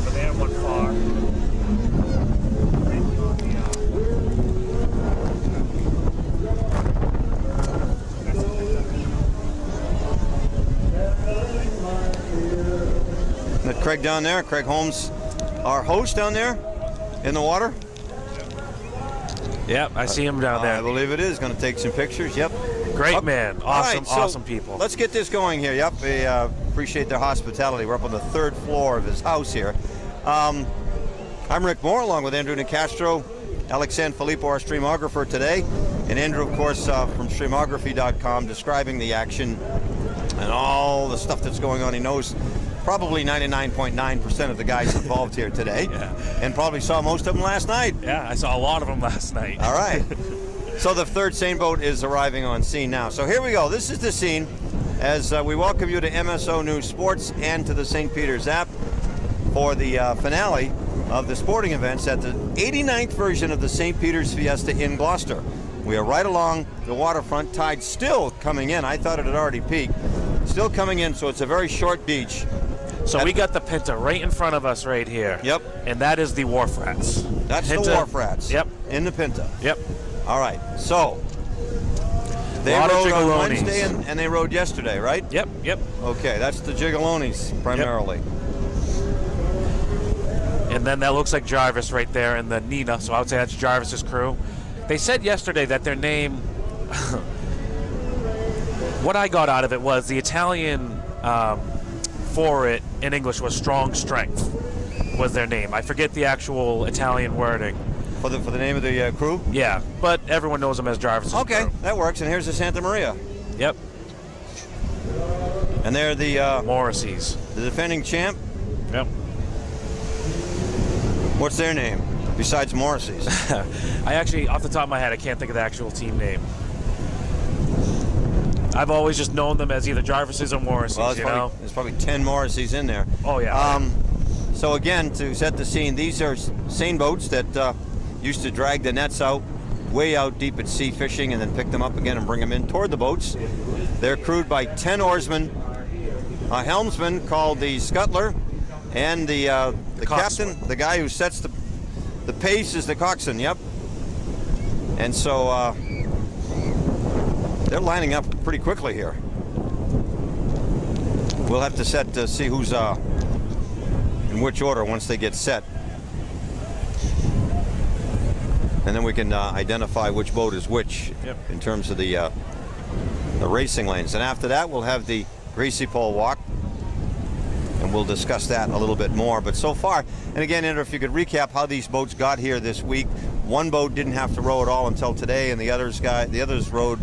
over there, one far. That Craig down there, Craig Holmes, our host down there in the water. Yep, I see him down there. I believe it is. Going to take some pictures. Yep. Great man. Awesome, right, so awesome people. Let's get this going here. Yep, we appreciate their hospitality. We're up on the 3rd floor of his house here. I'm Rick Moore, along with Andrew Nicastro, Alex Sanfilippo, our streamographer today, and Andrew, of course, from streamography.com, describing the action and all the stuff that's going on. He knows probably 99.9% of the guys involved here today, and probably saw most of them last night. Yeah, I saw a lot of them last night. All right. So the 3rd seine boat is arriving on scene now. So here we go. This is the scene as we welcome you to MSO News Sports and to the St. Peter's app for the finale of the sporting events at the 89th version of the St. Peter's Fiesta in Gloucester. We are right along the waterfront, tide still coming in. I thought it had already peaked. Still coming in, so it's a very short beach. So we got the Pinta right in front of us right here. Yep. And that is the Wharf Rats. That's Pinta. the Wharf Rats. Yep. In the Pinta. Yep. All right. So they rode on Wednesday and they rode yesterday, right? Yep. Yep. Okay, that's the Gigalonis primarily. Yep. And then that looks like Jarvis right there in the Nina, so I would say that's Jarvis's crew. They said yesterday that their name, what I got out of it was the Italian for it in English was strong strength was their name. I forget the actual Italian wording. For the name of the crew? Yeah, but everyone knows them as Jarvis's crew. Okay, that works. And here's the Santa Maria. Yep. And they're the Morrissey's. The defending champ. Yep. What's their name besides Morrissey's? I actually, off the top of my head, I can't think of the actual team name. I've always just known them as either Jarvis's or Morrissey's, Well, there's probably 10 Morrissey's in there. Oh, yeah. So again, to set the scene, these are seine boats that used to drag the nets out, way out deep at sea fishing, and then pick them up again and bring them in toward the boats. They're crewed by 10 oarsmen, a helmsman called the scuttler, and the captain, the guy who sets the pace, is the coxswain. Yep. And so they're lining up pretty quickly here. We'll have to set to see who's in which order once they get set, and then we can identify which boat is which. Yep. In terms of the racing lanes. And after that, we'll have the greasy pole walk, and we'll discuss that a little bit more. But so far, and again, Andrew, if you could recap how these boats got here this week. One boat didn't have to row at all until today, and the others rowed.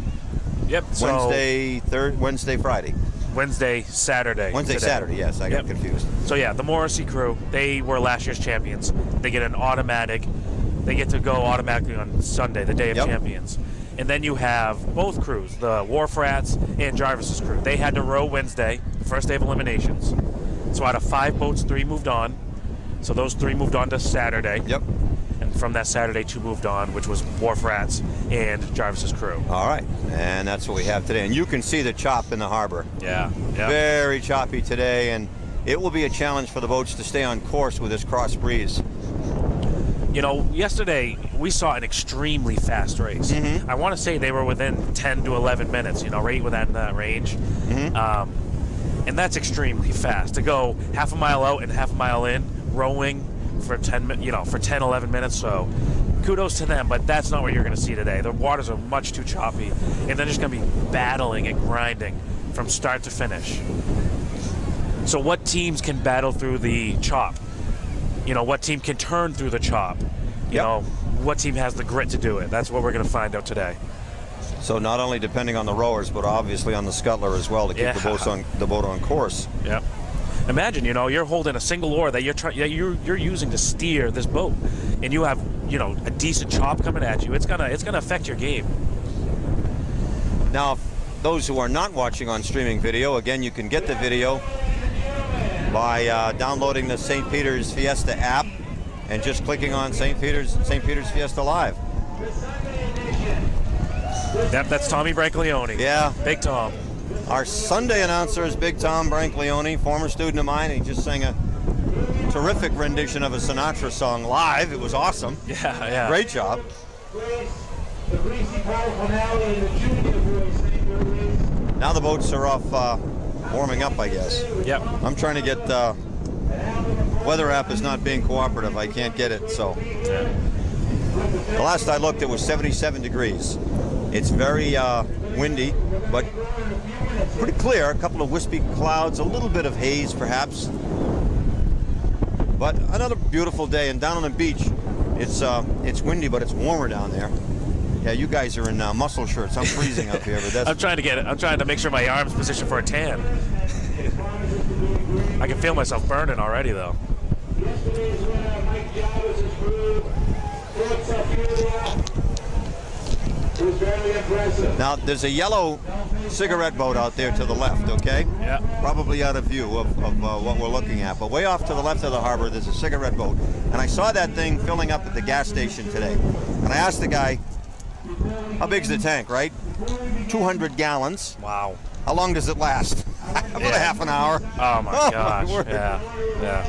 Yep. Wednesday, Friday. Wednesday, Saturday. Saturday, yes, I got confused. So yeah, the Morrissey crew, they were last year's champions. They get an automatic, they get to go automatically on Sunday, the day of champions. And then you have both crews, the Wharf Rats and Jarvis's crew. They had to row Wednesday, the first day of eliminations. So out of 5 boats, 3 moved on. So those 3 moved on to Saturday. Yep. And from that Saturday, 2 moved on, which was Wharf Rats and Jarvis's crew. All right, and that's what we have today. And you can see the chop in the harbor. Yeah. Very choppy today, and it will be a challenge for the boats to stay on course with this cross breeze. You know, yesterday we saw an extremely fast race. Mm-hmm. I want to say they were within 10 to 11 minutes, right within that range. Mm-hmm. And that's extremely fast. To go half a mile out and half a mile in, rowing for 10, 11 minutes. So kudos to them, but that's not what you're going to see today. The waters are much too choppy, and they're just going to be battling and grinding from start to finish. So what teams can battle through the chop? What team can turn through the chop? You know, what team has the grit to do it? That's what we're going to find out today. So not only depending on the rowers, but obviously on the scuttler as well to keep the boat on course. Yep. Imagine, you're holding a single oar that you're using to steer this boat, and you have, a decent chop coming at you. It's gonna affect your game. Now, those who are not watching on streaming video, again, you can get the video by downloading the St. Peter's Fiesta app and just clicking on St. Peter's Fiesta Live. Yep, that's Tommy Branglione. Yeah. Big Tom. Our Sunday announcer is Big Tom Branglione, former student of mine. He just sang a terrific rendition of a Sinatra song live. It was awesome. Yeah, yeah. Great job. Now the boats are off warming up, I guess. Yep. I'm trying to get weather app is not being cooperative. I can't get it, so. Yeah. The last I looked, it was 77 degrees. It's very windy, but pretty clear. A couple of wispy clouds, a little bit of haze, perhaps. But another beautiful day. And down on the beach, it's windy, but it's warmer down there. Yeah, you guys are in muscle shirts. I'm freezing up here, but that's. I'm trying to make sure my arm's positioned for a tan. I can feel myself burning already, though. Now, there's a yellow cigarette boat out there to the left, okay? Yeah. Probably out of view of what we're looking at. But way off to the left of the harbor, there's a cigarette boat. And I saw that thing filling up at the gas station today. And I asked the guy, how big's the tank, right? 200 gallons. Wow. How long does it last? About a half an hour. Oh my gosh. word. Yeah.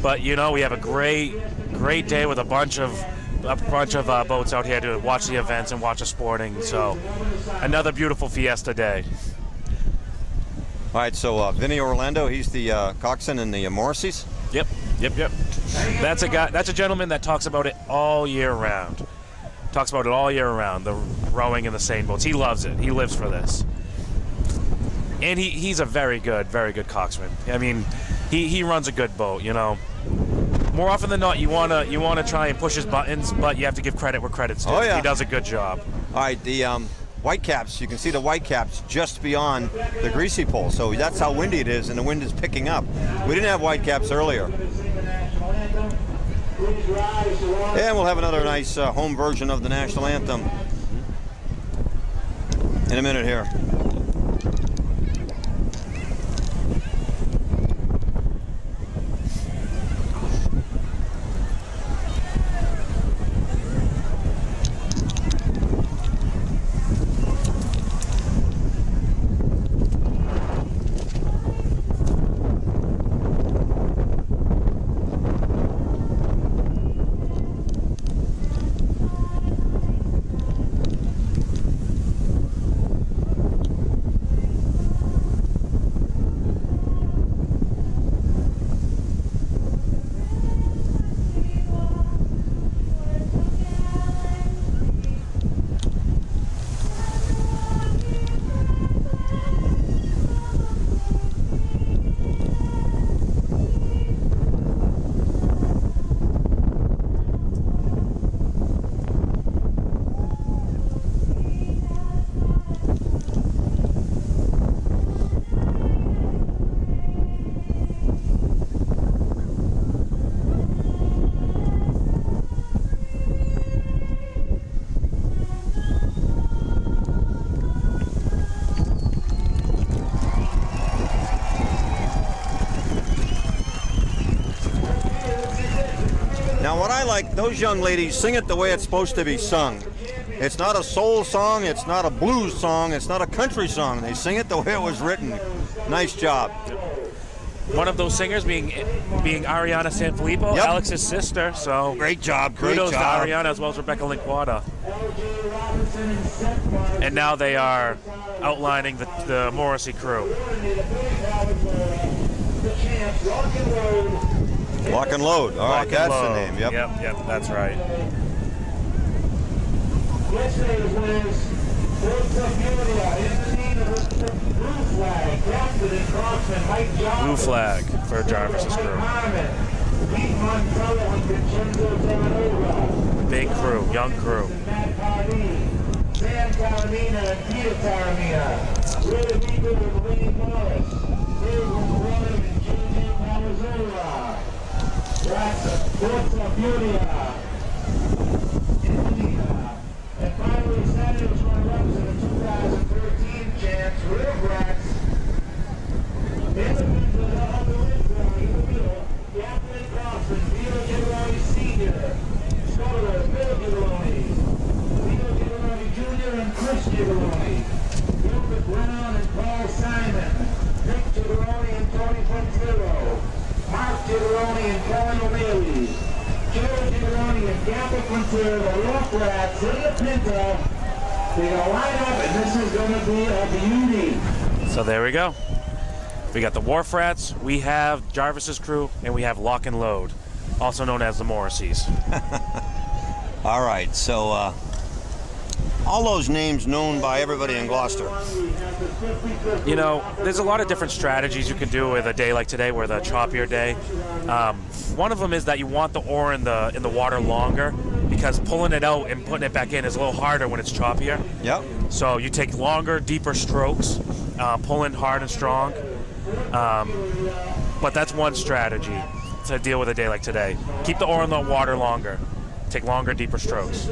But we have a great day with a bunch of boats out here to watch the events and watch the sporting. So another beautiful Fiesta day. All right, so Vinny Orlando, he's the coxswain in the Morrisseys. Yep. That's a gentleman that talks about it all year round. The rowing and the seine boats. He loves it. He lives for this. And he's a very good coxswain. I mean, he runs a good boat, More often than not, you wanna try and push his buttons, but you have to give credit where credit's due. Oh, yeah. He does a good job. All right, the white caps, you can see the white caps just beyond the greasy pole. So that's how windy it is, and the wind is picking up. We didn't have white caps earlier. And we'll have another nice home version of the national anthem in a minute here. Those young ladies sing it the way it's supposed to be sung. It's not a soul song, it's not a blues song, it's not a country song. They sing it the way it was written. Nice job. One of those singers being Ariana Sanfilippo, yep. Alex's sister. So great job. Kudos to Ariana as well as Rebecca Linquata. And now they are outlining the Morrissey crew. Lock and Load. All right, that's the name. Yep, that's right. Blue flag for Jarvis's crew. Big crew, young crew. Sam Taramina and Peter Taramina. Really people with Wayne Morris. Forza Furia, India, and finally Saturdays runners in the 2013 champs, Real Brats. Individuals on the win for Kathleen Crossan, Vito Giovanni Sr., Scholar, Bill Giovanni, Vito Giovanni Jr., and Chris Giovanni, Gilbert Brown and Paul Simon. Gigaroni and Karen O'Malley. Joe Gigaroni and Gabba Quinter, the Rough Rats in the Pinta. They're going to line up, and this is going to be a beauty. So there we go. We got the Wharf Rats, we have Jarvis's crew, and we have Lock and Load, also known as the Morrisseys. All right, so all those names known by everybody in Gloucester. You know, there's a lot of different strategies you can do with a day like today, where the choppier day. One of them is that you want the ore in the water longer, because pulling it out and putting it back in is a little harder when it's choppier. Yep. So you take longer, deeper strokes, pulling hard and strong. But that's one strategy to deal with a day like today. Keep the ore in the water longer. Take longer, deeper strokes.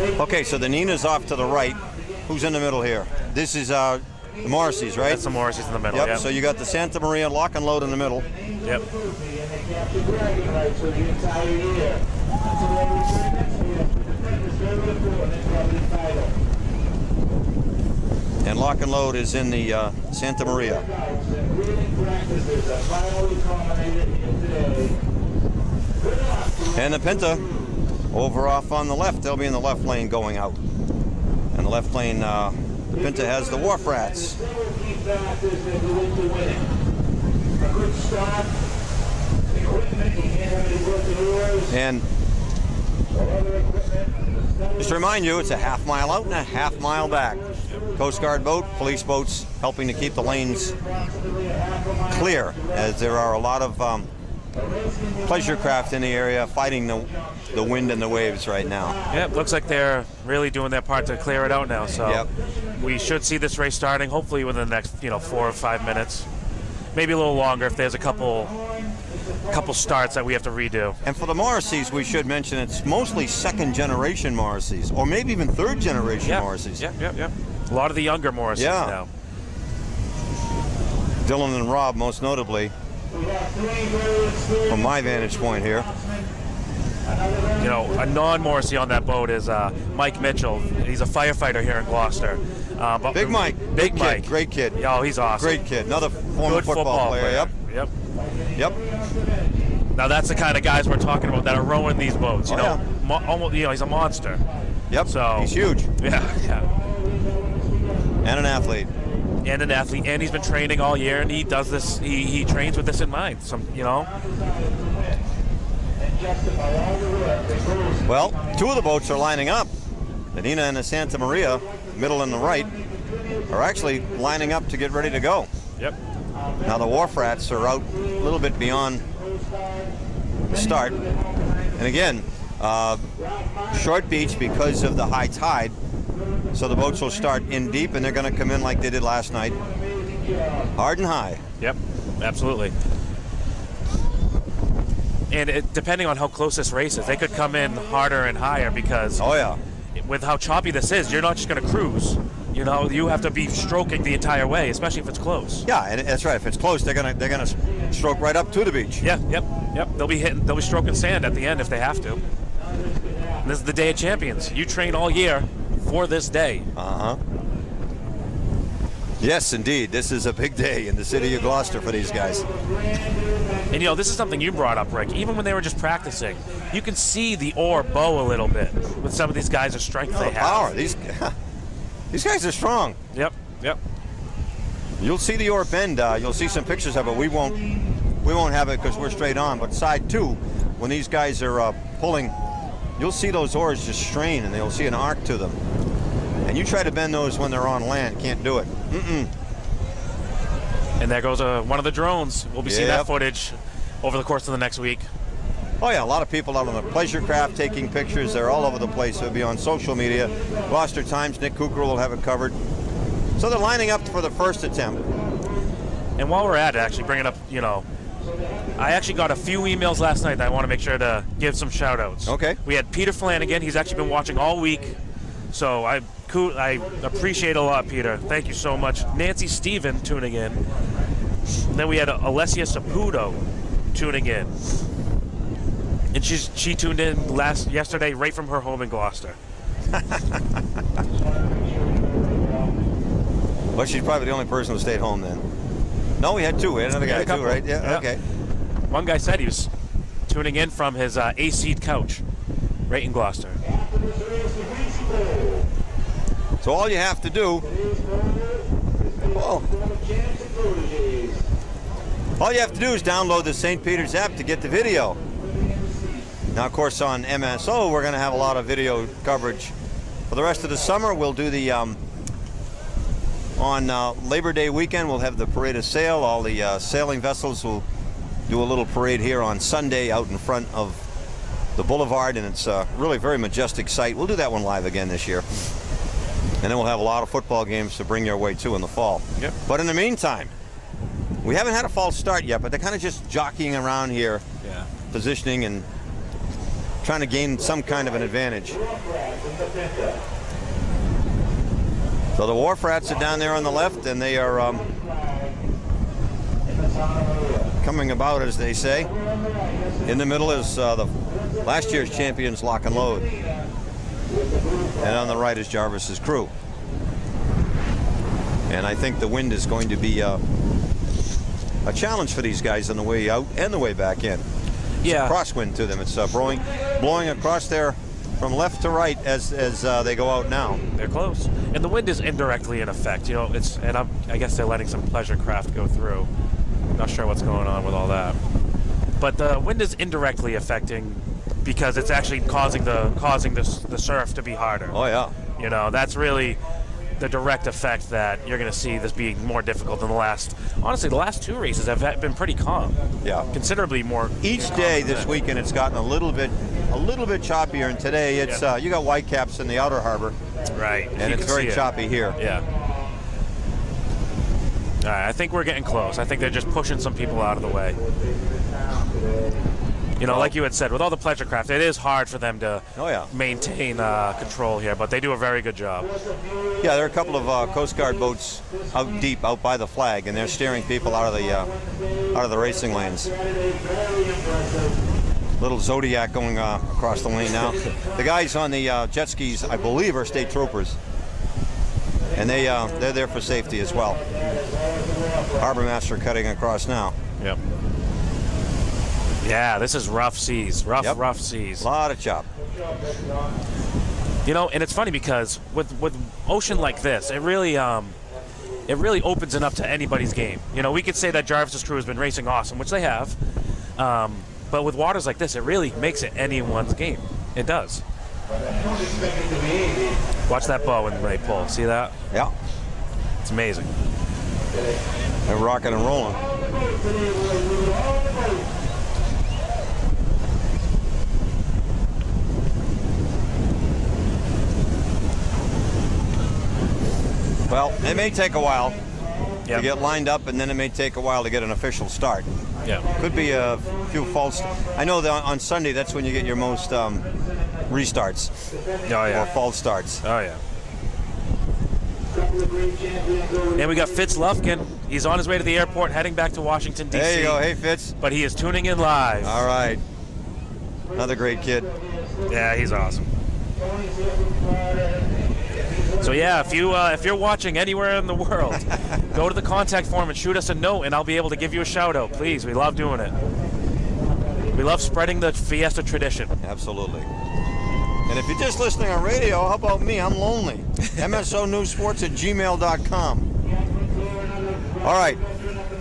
Okay, so the Nina's off to the right. Who's in the middle here? This is the Morrisseys, right? That's the Morrisseys in the middle. Yep. Yep. So you got the Santa Maria Lock and Load in the middle. Yep. And Lock and Load is in the Santa Maria. And the Pinta over off on the left. They'll be in the left lane going out. And the left lane, the Pinta has the Wharf Rats. And just to remind you, it's a half mile out and a half mile back. Coast Guard boat, police boats helping to keep the lanes clear, as there are a lot of pleasure craft in the area fighting the wind and the waves right now. Yep, looks like they're really doing their part to clear it out now. So Yep. we should see this race starting hopefully within the next 4 or 5 minutes, maybe a little longer if there's a couple starts that we have to redo. And for the Morrisseys, we should mention it's mostly second generation Morrisseys, or maybe even third generation Morrisseys. Yep. A lot of the younger Morrisseys now. Dylan and Rob, most notably, from my vantage point here. You know, a non-Morrissey on that boat is Mike Mitchell. He's a firefighter here in Gloucester. But Big Mike. Big Kid, Mike. great kid. Oh, he's awesome. Great kid. Another former Good football player. Yep. Now that's the kind of guys we're talking about that are rowing these boats. You Oh, know, almost. You know, he's a monster. Yep. So he's huge. Yeah. And an athlete. And an athlete, and he's been training all year, and he does this. He trains with this in mind. Well, two of the boats are lining up. The Nina and the Santa Maria, middle and the right, are actually lining up to get ready to go. Yep. Now the Wharf Rats are out a little bit beyond the start. And again, short beach because of the high tide. So the boats will start in deep, and they're going to come in like they did last night, hard and high. Yep, absolutely. And depending on how close this race is, they could come in harder and higher because with how choppy this is, you're not just going to cruise. You know, you have to be stroking the entire way, especially if it's close. Yeah, and that's right. If it's close, they're gonna stroke right up to the beach. Yeah, yep. They'll be stroking sand at the end if they have to. And this is the Day of Champions. You train all year for this day. Yes, indeed. This is a big day in the city of Gloucester for these guys. And you know, this is something you brought up, Rick. Even when they were just practicing, you can see the oar bow a little bit with some of these guys' strength they have. Power. These guys are strong. Yep. You'll see the oar bend. You'll see some pictures of it. We won't have it because we're straight on. But side two, when these guys are pulling, you'll see those oars just strain, and they'll see an arc to them. And you try to bend those when they're on land, can't do it. And there goes one of the drones. We'll be seeing that footage over the course of the next week. Oh yeah, a lot of people out on the pleasure craft taking pictures. They're all over the place. It'll be on social media. Gloucester Times, Nick Kukra will have it covered. So they're lining up for the first attempt. And while we're at it, actually bringing up, I actually got a few emails last night that I want to make sure to give some shout outs. Okay. We had Peter Flanagan. He's actually been watching all week. So I appreciate it a lot, Peter. Thank you so much. Nancy Steven tuning in. And then we had Alessia Saputo tuning in. And she tuned in yesterday right from her home in Gloucester. Well, she's probably the only person who stayed home then. No, we had two. We had another guy too, right? Yeah, okay. One guy said he was tuning in from his AC couch right in Gloucester. So all you have to do, all you have to do is download the St. Peter's app to get the video. Now, of course, on MSO, we're going to have a lot of video coverage for the rest of the summer. We'll do the on Labor Day weekend. We'll have the parade of sail. All the sailing vessels will do a little parade here on Sunday out in front of the boulevard, and it's a really very majestic sight. We'll do that one live again this year. And then we'll have a lot of football games to bring your way too in the fall. Yep. But in the meantime, we haven't had a false start yet, but they're kind of just jockeying around here, positioning and trying to gain some kind of an advantage. So the Wharf Rats are down there on the left, and they are coming about, as they say. In the middle is the last year's champions, Lock and Load. And on the right is Jarvis's crew. And I think the wind is going to be a challenge for these guys on the way out and the way back in. Yeah. It's a crosswind to them. It's blowing across there from left to right as they go out now. They're close. And the wind is indirectly in effect. You know, I guess they're letting some pleasure craft go through. Not sure what's going on with all that. But the wind is indirectly affecting because it's actually causing the surf to be harder. Oh, yeah. You know, that's really the direct effect that you're going to see this being more difficult than the last two races have been pretty calm. Yeah. Considerably more. Each day this weekend it's gotten a little bit choppier, and today it's you got whitecaps in the outer harbor. Right. And it's very choppy here. Yeah. All right, I think we're getting close. I think they're just pushing some people out of the way. You know, like you had said, with all the pleasure craft, it is hard for them to maintain control here, but they do a very good job. Yeah, there are a couple of Coast Guard boats out deep, out by the flag, and they're steering people out of the racing lanes. Little Zodiac going across the lane now. The guys on the jet skis, I believe, are state troopers, and they're there for safety as well. Harbor Master cutting across now. Yep. Yeah, this is rough seas. Rough seas. A lot of chop. You know, and it's funny because with ocean like this, it really opens it up to anybody's game. You know, we could say that Jarvis's crew has been racing awesome, which they have. But with waters like this, it really makes it anyone's game. It does. Watch that bow when they pull. See that? Yeah. It's amazing. They're rocking and rolling. Well, it may take a while to get lined up, and then it may take a while to get an official start. Yeah. Could be a few false. I know that on Sunday, that's when you get your most restarts. Oh, yeah. Or false starts. Oh, yeah. And we got Fitz Lufkin. He's on his way to the airport, heading back to Washington, D.C. There you go. Hey, Fitz. But he is tuning in live. All right. Another great kid. Yeah, he's awesome. So yeah, if you're watching anywhere in the world, go to the contact form and shoot us a note, and I'll be able to give you a shout out. Please, we love doing it. We love spreading the Fiesta tradition. Absolutely. And if you're just listening on radio, how about me? I'm lonely. MSONewsSports@gmail.com. All right,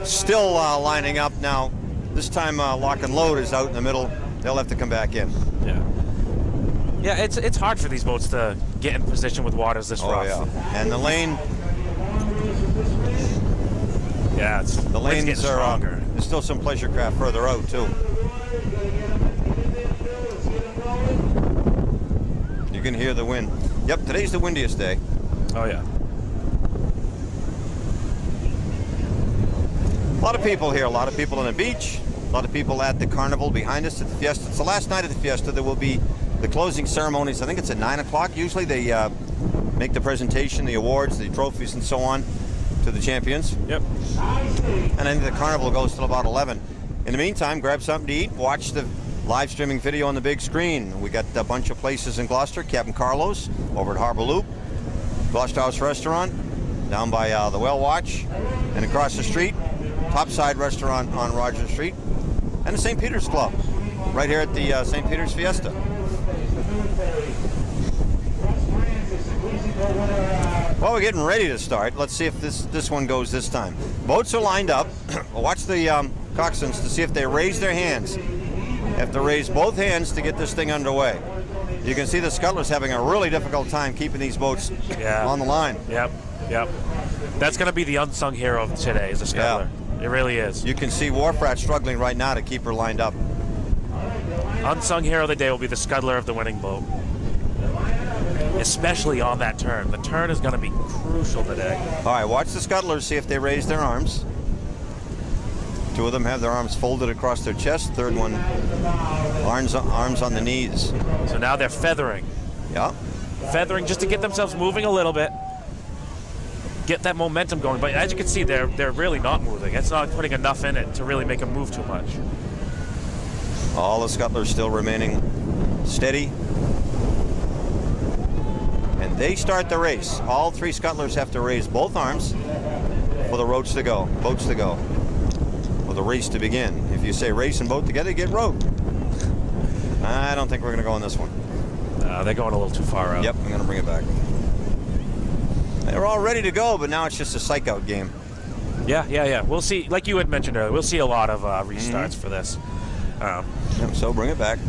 still lining up now. This time, Lock and Load is out in the middle. They'll have to come back in. Yeah. Yeah, it's hard for these boats to get in position with waters this rough. Oh, yeah. And the lane... Yeah, the lanes getting are stronger. There's still some pleasure craft further out, too. You can hear the wind. Yep, today's the windiest day. Oh, yeah. A lot of people here, a lot of people on the beach, a lot of people at the carnival behind us at the Fiesta. It's the last night of the Fiesta. There will be the closing ceremonies. I think it's at 9 o'clock. Usually they make the presentation, the awards, the trophies, and so on to the champions. Yep. And then the carnival goes till about 11. In the meantime, grab something to eat, watch the live streaming video on the big screen. We got a bunch of places in Gloucester. Captain Carlos over at Harbor Loop, Gloucester House Restaurant down by the Whale Watch, and across the street, Topside Restaurant on Rogers Street. and the St. Peter's Club, right here at the St. Peter's Fiesta. Well, we're getting ready to start. Let's see if this one goes this time. Boats are lined up. We'll watch the coxswains to see if they raise their hands. Have to raise both hands to get this thing underway. You can see the scuttlers having a really difficult time keeping these boats on the line. Yep. That's going to be the unsung hero of today, is the scuttler. It really is. You can see Wharf Rat struggling right now to keep her lined up. Unsung hero of the day will be the scuttler of the winning boat. Especially on that turn. The turn is going to be crucial today. All right, watch the scuttlers, see if they raise their arms. Two of them have their arms folded across their chest. Third one, arms on the knees. So now they're feathering. Yeah. Feathering just to get themselves moving a little bit. Get that momentum going. But as you can see, they're really not moving. It's not putting enough in it to really make them move too much. All the scuttlers still remaining steady. And they start the race. All three scuttlers have to raise both arms for the boats to go. For the race to begin. If you say race and boat together, you get rowed. I don't think we're going to go on this one. They're going a little too far out. Yep, I'm going to bring it back. They're all ready to go, but now it's just a psych-out game. Yeah. We'll see, like you had mentioned earlier, we'll see a lot of restarts for this. Yep, so bring it back.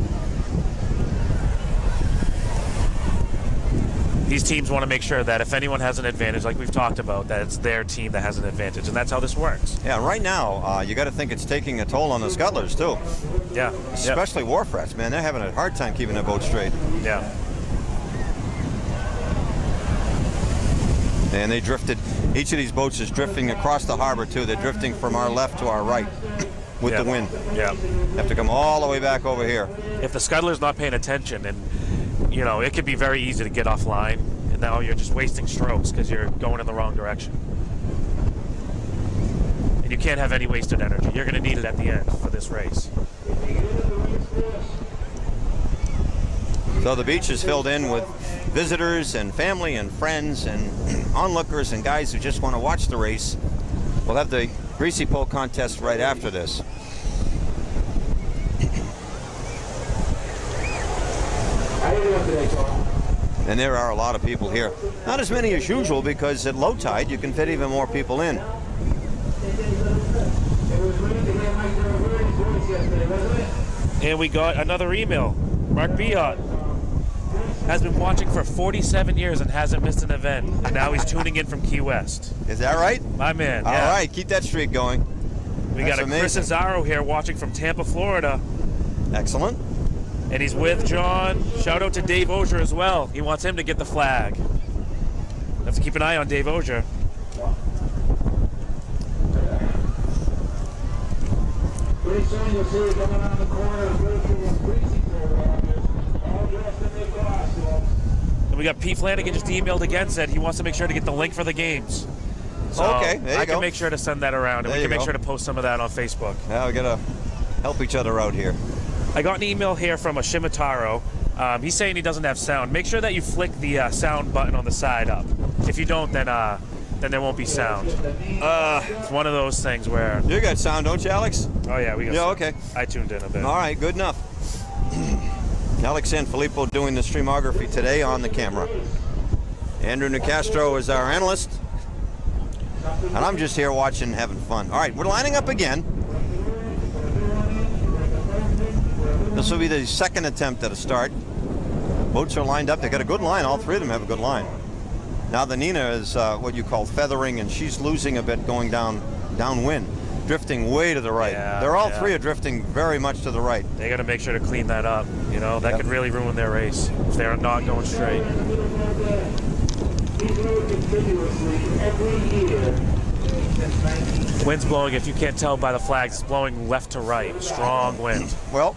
These teams want to make sure that if anyone has an advantage, like we've talked about, that it's their team that has an advantage, and that's how this works. Yeah, right now, you got to think it's taking a toll on the scuttlers, too. Yeah. Especially Wharf Rats, man. They're having a hard time keeping their boat straight. Yeah. And they drifted. Each of these boats is drifting across the harbor, too. They're drifting from our left to our right with the wind. Yeah. Have to come all the way back over here. If the scuttler's not paying attention, and it could be very easy to get offline, and now you're just wasting strokes because you're going in the wrong direction. And you can't have any wasted energy. You're going to need it at the end for this race. So the beach is filled in with visitors and family and friends and onlookers and guys who just want to watch the race. We'll have the greasy pole contest right after this. How you doing today, Tom? And there are a lot of people here. Not as many as usual because at low tide you can fit even more people in. It was great to hear Mike Durant's voice yesterday, wasn't it? And we got another email. Mark Biot has been watching for 47 years and hasn't missed an event. And now he's tuning in from Key West. Is that right? My man. All yeah. right, keep that streak going. We That's got a Chris amazing. Azaro here watching from Tampa, Florida. Excellent. And he's with John. Shout out to Dave Ogier as well. He wants him to get the flag. Have to keep an eye on Dave Ogier. Pretty soon you'll see it coming around the corner of Wilkie and Greasy all dressed in their costumes. And we got Pete Flanagan just emailed again, said he wants to make sure to get the link for the games. So Okay, there you I go. can make sure to send that around, and There we you can make go. sure to post some of that on Facebook. Now we gotta help each other out here. I got an email here from a Shimataro. He's saying he doesn't have sound. Make sure that you flick the sound button on the side up. If you don't, then there won't be sound. It's one of those things where... You got sound, don't you, Alex? Oh, yeah, we got Yeah, sound. okay. I tuned in a bit. All right, good enough. Alex Sanfilippo doing the streamography today on the camera. Andrew Nicastro is our analyst. And I'm just here watching, having fun. All right, we're lining up again. This will be the second attempt at a start. Boats are lined up. They got a good line. All three of them have a good line. Now the Nina is what you call feathering, and she's losing a bit going downwind, drifting way to the right. Yeah, They're all yeah. three are drifting very much to the right. They got to make sure to clean that up. That could really ruin their race if they're not going straight. He's rode continuously every year since 19... Wind's blowing, if you can't tell by the flags, it's blowing left to right. Strong wind. Well,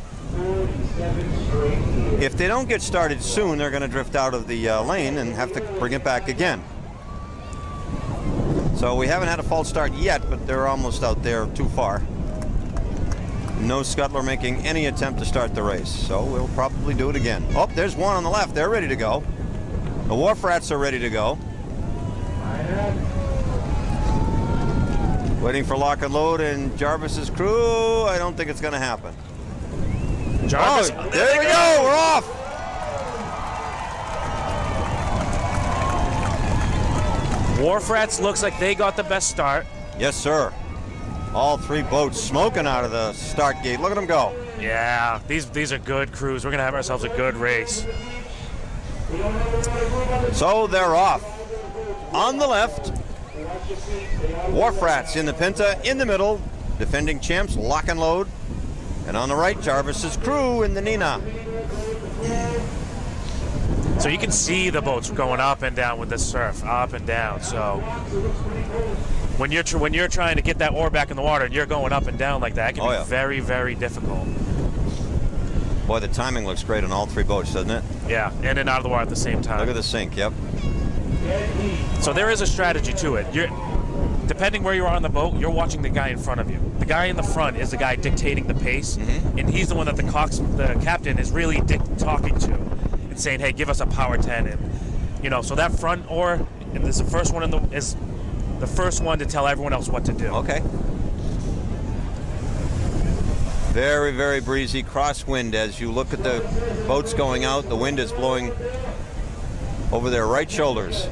if they don't get started soon, they're going to drift out of the lane and have to bring it back again. So we haven't had a false start yet, but they're almost out there too far. No scuttler making any attempt to start the race, so we'll probably do it again. Oh, there's one on the left. They're ready to go. The Wharf Rats are ready to go. Waiting for lock and load and Jarvis's crew. I don't think it's going to happen. Jarvis, Oh, there we go. We're off. Wharf Rats looks like they got the best start. Yes, sir. All three boats smoking out of the start gate. Look at them go. Yeah, these are good crews. We're going to have ourselves a good race. So they're off. On the left, Wharf Rats in the Pinta. In the middle, defending champs, lock and load. And on the right, Jarvis's crew in the Nina. So you can see the boats going up and down with the surf, up and down. So when you're trying to get that oar back in the water and you're going up and down like that, it can be very, very difficult. Boy, the timing looks great on all three boats, doesn't it? Yeah, in and out of the water at the same time. Look at the sink, yep. So there is a strategy to it. Depending where you are on the boat, you're watching the guy in front of you. The guy in the front is the guy dictating the pace, and he's the one that the captain is really talking to and saying, "Hey, give us a power 10." And so that front oar is the first one is the first one to tell everyone else what to do. Okay. Very, very breezy crosswind as you look at the boats going out. The wind is blowing over their right shoulders.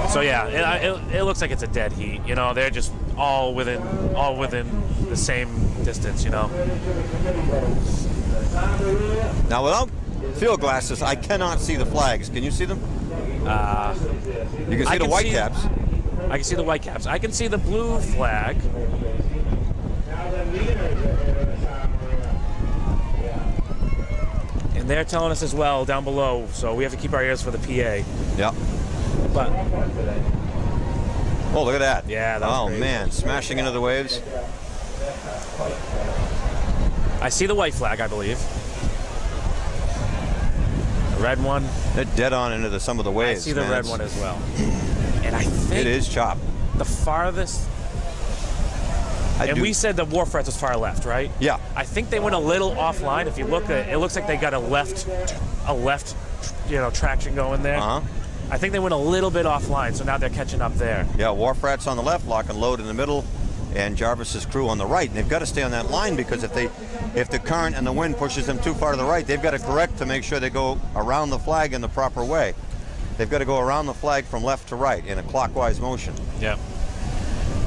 So yeah, it looks like it's a dead heat. They're just all within the same distance. Now, without field glasses, I cannot see the flags. Can you see them? You can see the white caps. I can see the white caps. I can see the blue flag. And they're telling us as well down below, so we have to keep our ears for the PA. Yeah. But oh, look at that. Yeah, that was great. Man, smashing into the waves. I see the white flag, I believe. The red one. They're dead on into some of the waves. I see the red one as well. And I think it is chop. The farthest. We said the Wharf Rats was far left, right? Yeah. I think they went a little offline. If you look at it, looks like they got a left, traction going there. I think they went a little bit offline, so now they're catching up there. Yeah, Wharf Rats on the left, lock and load in the middle, and Jarvis's crew on the right. And they've got to stay on that line because if the current and the wind pushes them too far to the right, they've got to correct to make sure they go around the flag in the proper way. They've got to go around the flag from left to right in a clockwise motion. Yeah.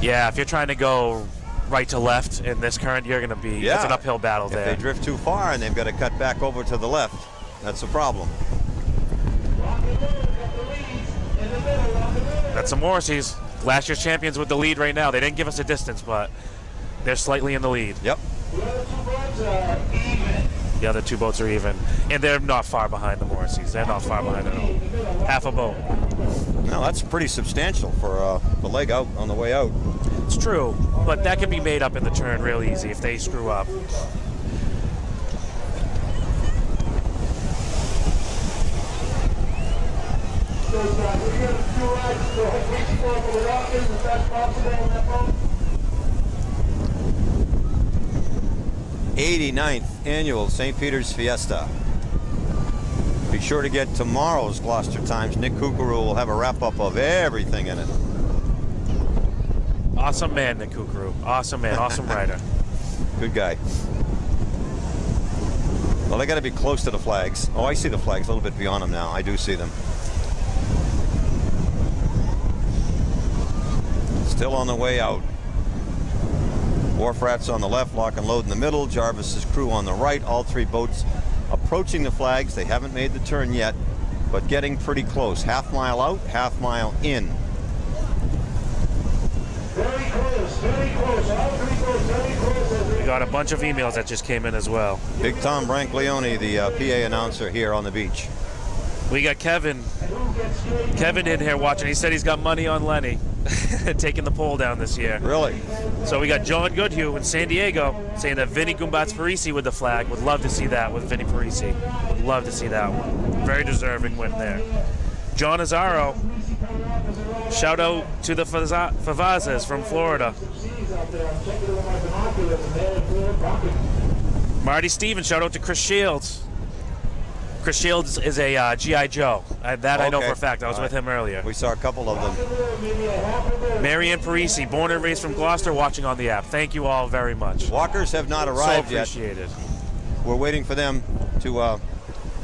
Yeah, if you're trying to go right to left in this current, you're going to be, it's an uphill battle there. If they drift too far and they've got to cut back over to the left, that's a problem. That's some Morrisseys. Last year's champions with the lead right now. They didn't give us a distance, but they're slightly in the lead. Yep. The other two boats are even. And they're not far behind the Morrisseys. They're not far behind at all. Half a boat. No, that's pretty substantial for the leg out on the way out. It's true, but that can be made up in the turn real easy if they screw up. '89th annual St. Peter's Fiesta. Be sure to get tomorrow's Gloucester Times. Nick Kukuru will have a wrap-up of everything in it. Awesome man, Nick Kukuru. Awesome man, awesome rider. Good guy. Well, they got to be close to the flags. Oh, I see the flags a little bit beyond them now. I do see them. Still on the way out. Wharf Rats on the left, lock and load in the middle. Jarvis's crew on the right. All three boats approaching the flags. They haven't made the turn yet, but getting pretty close. Half mile out, half mile in. Very close, very close. All three boats very close. We got a bunch of emails that just came in as well. Big Tom Branglione, the PA announcer here on the beach. We got Kevin in here watching. He said he's got money on Lenny taking the pole down this year. Really? So we got John Goodhue in San Diego saying that Vinny Gumbats Parisi with the flag. Would love to see that with Vinny Parisi. Would love to see that one. Very deserving win there. John Azaro, shout out to the Favazas from Florida. Marty Stevens, shout out to Chris Shields. Chris Shields is a G.I. Joe. That I know Okay. for a fact. I was All with right. him earlier. We saw a couple of them. Marianne Parisi, born and raised from Gloucester, watching on the app. Thank you all very much. Walkers have not So arrived yet. appreciated. We're waiting for them to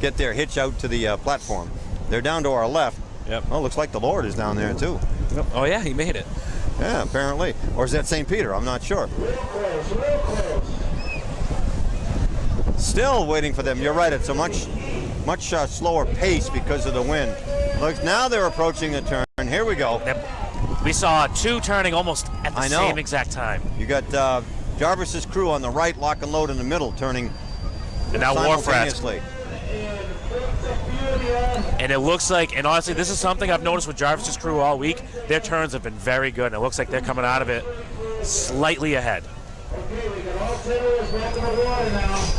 get their hitch out to the platform. They're down to our left. Yep. Oh, looks like the Lord is down there too. Oh yeah, he made it. Yeah, apparently. Or is that St. Peter? I'm not sure. Still waiting for them. You're right. It's a much slower pace because of the wind. Look, now they're approaching the turn. Here we go. Yep. We saw two turning almost at the I know. same exact time. You got Jarvis's crew on the right, lock and load in the middle, turning And now Warfrat's. simultaneously. And it looks like, and honestly, this is something I've noticed with Jarvis's crew all week. Their turns have been very good, and it looks like they're coming out of it slightly ahead.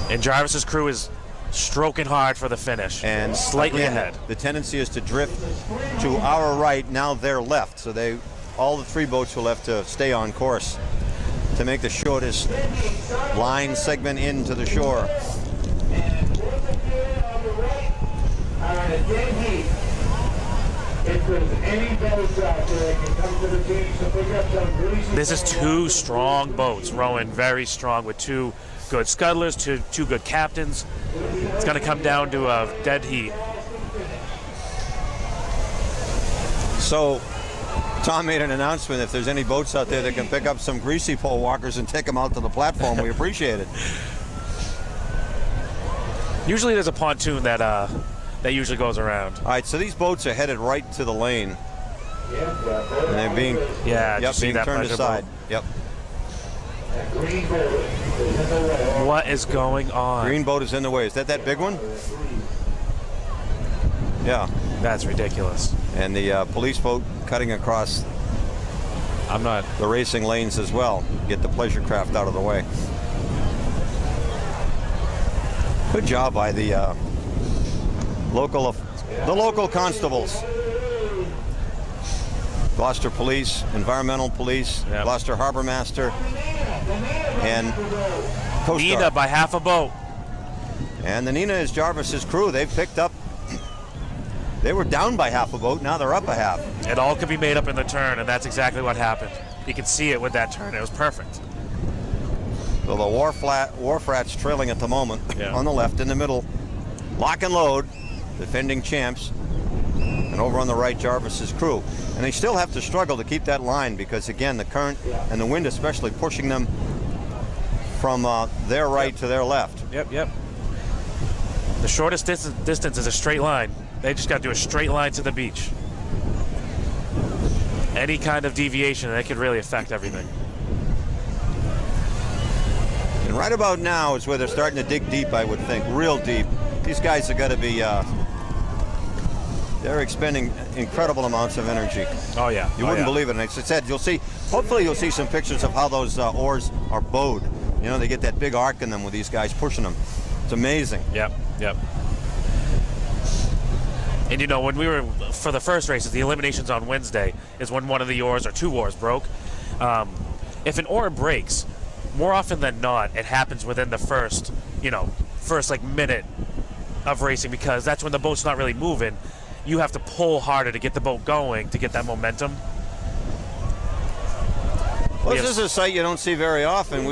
And Jarvis's crew is stroking hard for the finish, And slightly again, ahead. The tendency is to drift to our right, now they're left. So all the three boats will have to stay on course to make the shortest line segment into the shore. This is two strong boats rowing very strong with two good scuttlers, two good captains. It's going to come down to a dead heat. So Tom made an announcement. If there's any boats out there that can pick up some greasy pole walkers and take them out to the platform, we appreciate it. Usually there's a pontoon that usually goes around. All right, so these boats are headed right to the lane. And they're being, Yeah, did you see being that turned pleasure aside. boat? Yep. What is going on? Green boat is in the way. Is that big one? Yeah. That's ridiculous. And the police boat cutting across I'm not. the racing lanes as well. Get the pleasure craft out of the way. Good job by the local constables. Gloucester Police, Environmental Police, Yep. Gloucester Harbor Master, and Coast Nina Guard. by half a boat. And the Nina is Jarvis's crew. They've picked up. They were down by half a boat. Now they're up a half. It all could be made up in the turn, and that's exactly what happened. You can see it with that turn. It was perfect. So the Warfrat's trailing at the moment. Yeah. On the left, in the middle, lock and load, defending champs. And over on the right, Jarvis's crew. And they still have to struggle to keep that line because, again, the current and the wind especially pushing them from their right to their left. Yep. The shortest distance is a straight line. They just got to do a straight line to the beach. Any kind of deviation, that could really affect everything. And right about now is where they're starting to dig deep, I would think, real deep. These guys have got to be, they're expending incredible amounts of energy. Oh, yeah. You wouldn't believe it. And as I said, hopefully you'll see some pictures of how those oars are bowed. You know, they get that big arc in them with these guys pushing them. It's amazing. Yep. And you know, when we were for the first races, the eliminations on Wednesday is when one of the oars or two oars broke. If an oar breaks, more often than not, it happens within the first like minute of racing because that's when the boat's not really moving. You have to pull harder to get the boat going to get that momentum. Well, this is a sight you don't see very often.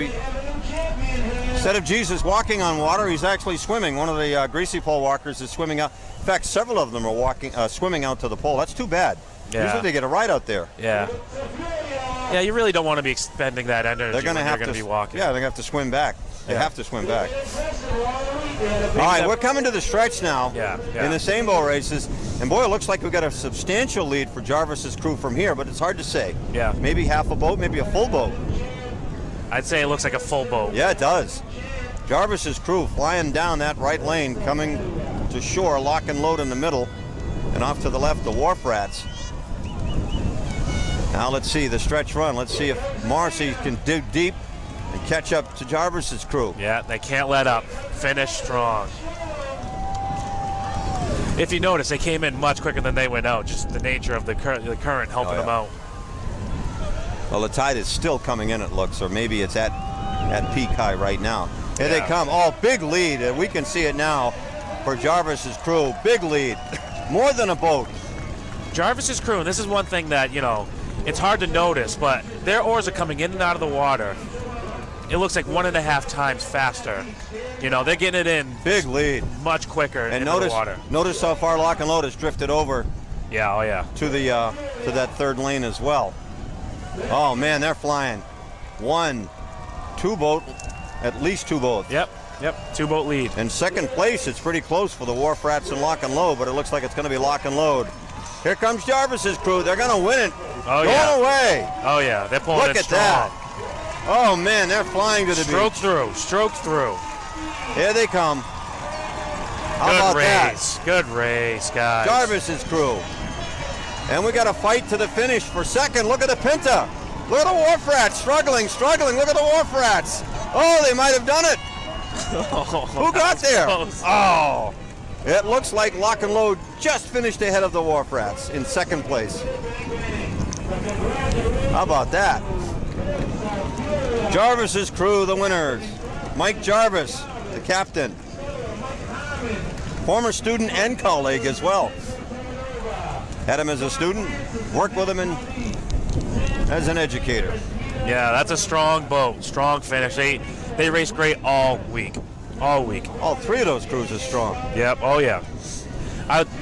Instead of Jesus walking on water, he's actually swimming. One of the greasy pole walkers is swimming out. In fact, several of them are swimming out to the pole. That's too bad. Yeah. Usually they get a ride out there. Yeah, you really don't want to be expending that energy. They're going to have to be walking. Yeah, they're going to have to swim back. They Yeah. have to swim back. All right, we're coming to the stretch now. Yeah. In the same boat races. And boy, it looks like we've got a substantial lead for Jarvis's crew from here, but it's hard to say. Yeah. Maybe half a boat, maybe a full boat. I'd say it looks like a full boat. Yeah, it does. Jarvis's crew flying down that right lane, coming to shore, lock and load in the middle, and off to the left, the Wharf Rats. Now let's see the stretch run. Let's see if Morrissey can dig deep and catch up to Jarvis's crew. Yeah, they can't let up. Finish strong. If you notice, they came in much quicker than they went out. Just the nature of the current helping them out. Well, the tide is still coming in, it looks, or maybe it's at peak high right now. Here they come. Oh, big lead. We can see it now for Jarvis's crew. Big lead, more than a boat. Jarvis's crew, and this is one thing that, you know, it's hard to notice, but their oars are coming in and out of the water. It looks like 1.5 times faster. You know, they're getting it in Big lead. much quicker And into the water. notice how far Lock and Load has drifted over Yeah, oh yeah. to the to that third lane as well. Oh man, they're flying. 1, 2 boat, at least 2 boats. Yep, 2-boat lead. In second place, it's pretty close for the Wharf Rats and Lock and Load, but it looks like it's going to be Lock and Load. Here comes Jarvis's crew. They're going to win it. Oh Going yeah. away. Oh yeah, they're pulling Look it at strong. that. Oh man, they're flying to the Stroke beach. through, stroke through. Here they come. How Good about race, good race, guys. that? Jarvis's crew. And we got a fight to the finish for second. Look at the Pinta. Look at the Wharf Rats struggling. Look at the Wharf Rats. Oh, they might have done it. Who got there? Close. Oh, it looks like Lock and Load just finished ahead of the Wharf Rats in second place. How about that? Jarvis's crew, the winners. Mike Jarvis, the captain. Former student and colleague as well. Had him as a student, worked with him as an educator. Yeah, that's a strong boat, strong finish. They race great all week. All 3 of those crews are strong. Yep, oh yeah.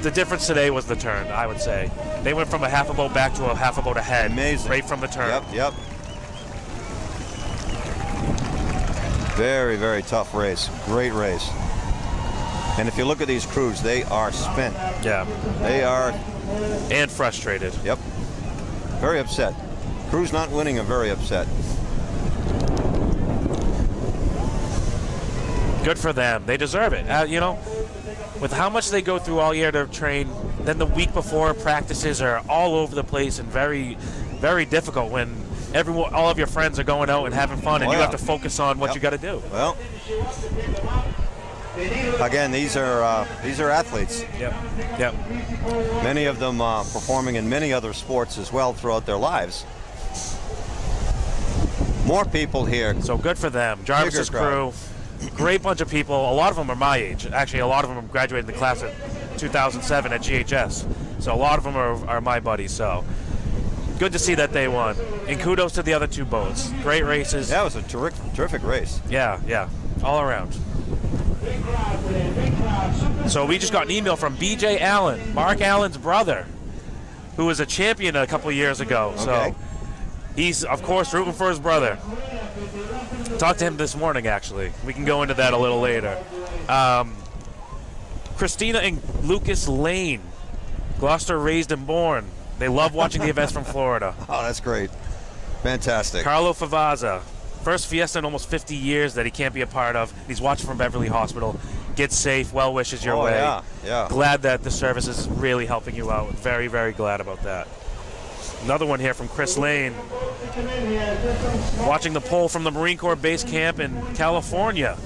The difference today was the turn, I would say. They went from a half a boat back to a half a boat ahead. Amazing. Right from the turn. Yep. Very, very tough race. Great race. And if you look at these crews, they are spent. Yeah. They are, And frustrated. yep, very upset. Crews not winning are very upset. Good for them. They deserve it. You know, with how much they go through all year to train, then the week before practices are all over the place and very, very difficult when all of your friends are going out and having fun, and Oh, you yeah. have to focus on what Yep. you got to do. Well, again, these are athletes. Yep. Many of them performing in many other sports as well throughout their lives. More people here. So good for them. Jarvis's Bigger crowd. crew, great bunch of people. A lot of them are my age. Actually, a lot of them graduated in the class of 2007 at GHS. So a lot of them are my buddies. So good to see that they won. And kudos to the other 2 boats. Great races. That was a terrific race. Yeah. All around. So we just got an email from BJ Allen, Mark Allen's brother, who was a champion a couple years ago. Okay. So he's, of course, rooting for his brother. Talked to him this morning, actually. We can go into that a little later. Christina and Lucas Lane, Gloucester raised and born. They love watching the events from Florida. Oh, that's great. Fantastic. Carlo Favazza, first Fiesta in almost 50 years that he can't be a part of. He's watching from Beverly Hospital. Get safe. Well wishes your way. Yeah. Glad that the service is really helping you out. Very, very glad about that. Another one here from Chris Lane. Watching the poll from the Marine Corps base camp in California.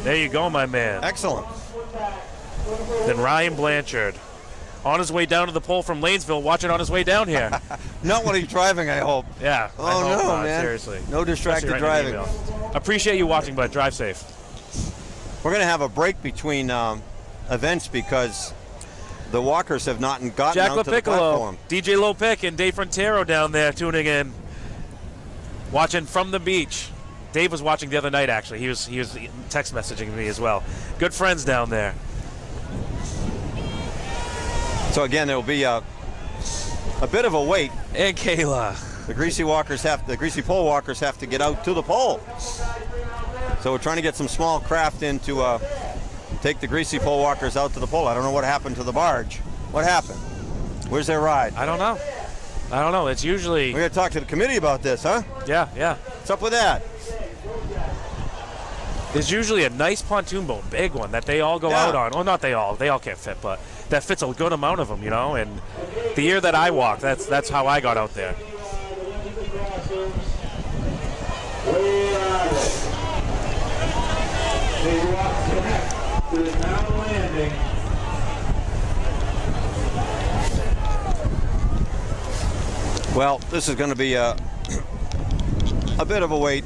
There you go, my man. Excellent. Then Ryan Blanchard. On his way down to the pole from Lanesville, watching on his way down here. Not when he's driving, I hope. Yeah. I Oh, hope no, not, man. Seriously. No distracted Especially writing driving. an email. Appreciate you watching, but drive safe. We're going to have a break between events because the walkers have not gotten Jack onto the LaPiccolo, platform. DJ Lopic, and Dave Frontero down there tuning in, watching from the beach. Dave was watching the other night, actually. He was text messaging me as well. Good friends down there. So again, there will be a bit of a wait. And Kayla. The greasy pole walkers have to get out to the pole. So we're trying to get some small craft in to take the greasy pole walkers out to the pole. I don't know what happened to the barge. What happened? Where's their ride? I don't know. It's usually... We're going to talk to the committee about this, huh? Yeah. What's up with that? There's usually a nice pontoon boat, big one, that they all go Yeah. out on. Well, not they all can't fit, but that fits a good amount of them, you know? And the year that I walked, that's how I got out there. They walk connect to the town landing. Well, this is going to be a bit of a wait,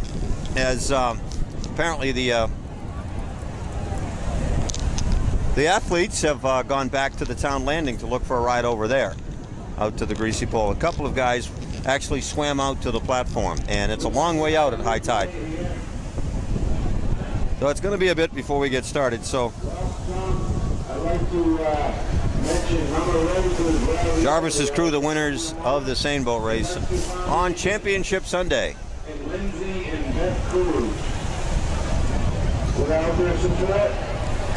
as apparently the The athletes have gone back to the town landing to look for a ride over there, out to the Greasy Pole. A couple of guys actually swam out to the platform, and it's a long way out at high tide. So it's going to be a bit before we get started. So I'd like to mention number races. Jarvis's crew, the winners of the Seine Boat Race on Championship Sunday. And Lindsay and Beth Cruz. Without their support.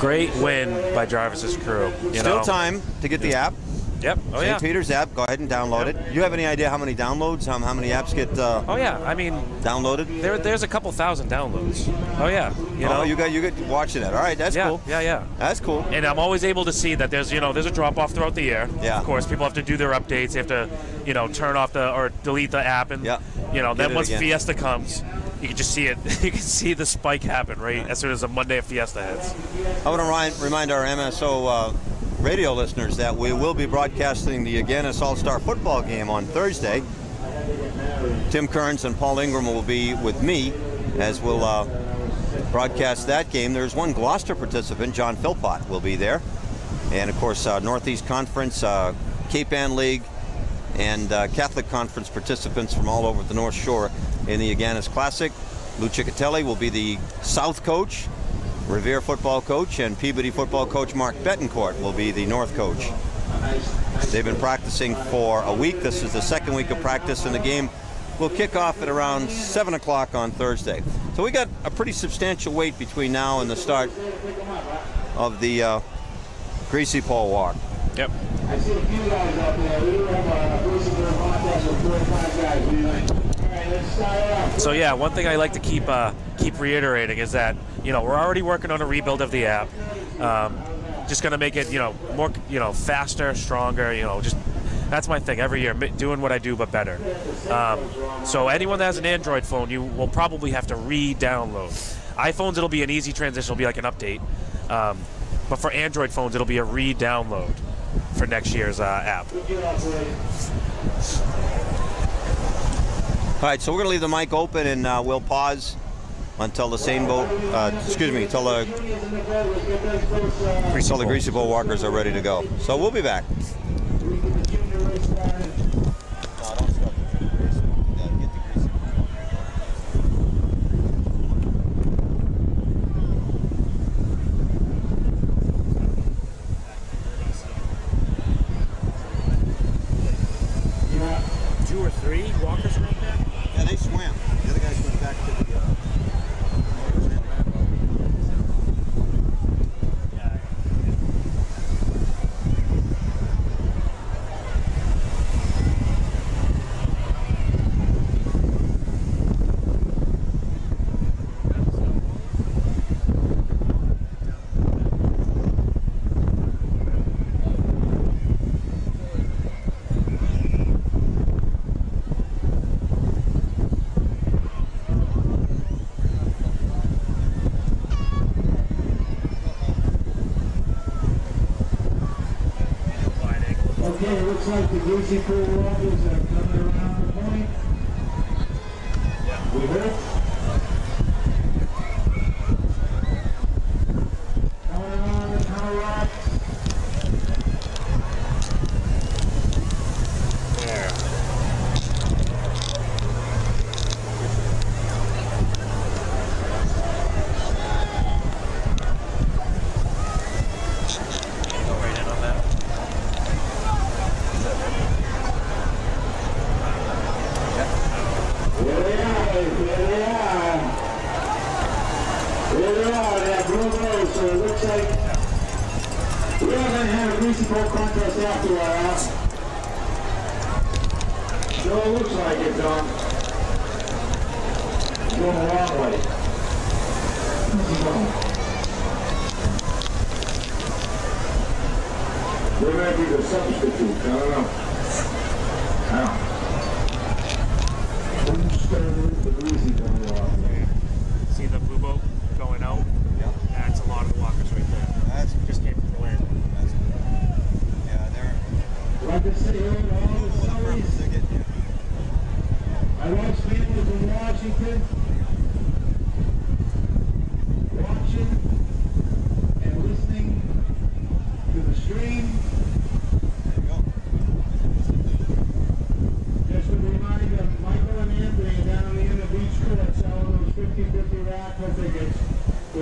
Great win by Jarvis's crew. Still time to get the app. Yep. Oh St. yeah. Peter's app. Go ahead and download it. You have any idea how many downloads, how many apps get Oh yeah. I mean, downloaded? there's a couple thousand downloads. Oh yeah. You know. You get watching that. All right, that's yeah. cool. Yeah. That's cool. And I'm always able to see that there's a drop off throughout the year. Yeah. Of course, people have to do their updates. They have to, turn off or delete the app, and Yeah. then Get it once again. Fiesta comes, you can just see it. You can see the spike happen right as soon as a Monday of Fiesta hits. I want to remind our MSO radio listeners that we will be broadcasting the Aganis All-Star football game on Thursday. Tim Kearns and Paul Ingram will be with me as we'll broadcast that game. There's one Gloucester participant, John Philpott, will be there. And, of course, Northeast Conference, Cape Ann League, and Catholic Conference participants from all over the North Shore in the Aganis Classic. Lou Ciccatelli will be the South coach. Revere football coach and Peabody football coach Mark Betancourt will be the North coach. They've been practicing for a week. This is the second week of practice, and the game will kick off at around 7 o'clock on Thursday. So we got a pretty substantial wait between now and the start of the Greasy Pole Walk. Yep. I see a few guys out there. We do have a person for a contest with 4 or 5 guys. What do you think? All right, let's start off. So yeah, one thing I like to keep reiterating is that we're already working on a rebuild of the app. Just gonna make it more faster, stronger. Just that's my thing every year, doing what I do but better. So anyone that has an Android phone, you will probably have to re-download. iPhones, it'll be an easy transition. It'll be like an update. But for Android phones, it'll be a re-download for next year's app. All right, so we're going to leave the mic open, and we'll pause until the Seine Boat, until the Greasy Boat Walkers are ready to go. So we'll be back. Two or three walkers right there. Yeah, they swam. The other guys went back to the... Okay, it looks like the Greasy Pole Walkers are coming around the point. We hit. Coming around the tunnel rock. There. Go right in on that. Here they are, that blue road, so it looks like we are going to have a Greasy Pole contest after a while. Sure looks like it, Don. Going a long way. They might be the substitute, I don't know. Who started the Greasy Pole Walk? See the blue boat going out? Yeah. That's a lot of the walkers right there. That's Just came from the land. yeah, they're... Like I say, all the stories. I watch families in Washington watching and listening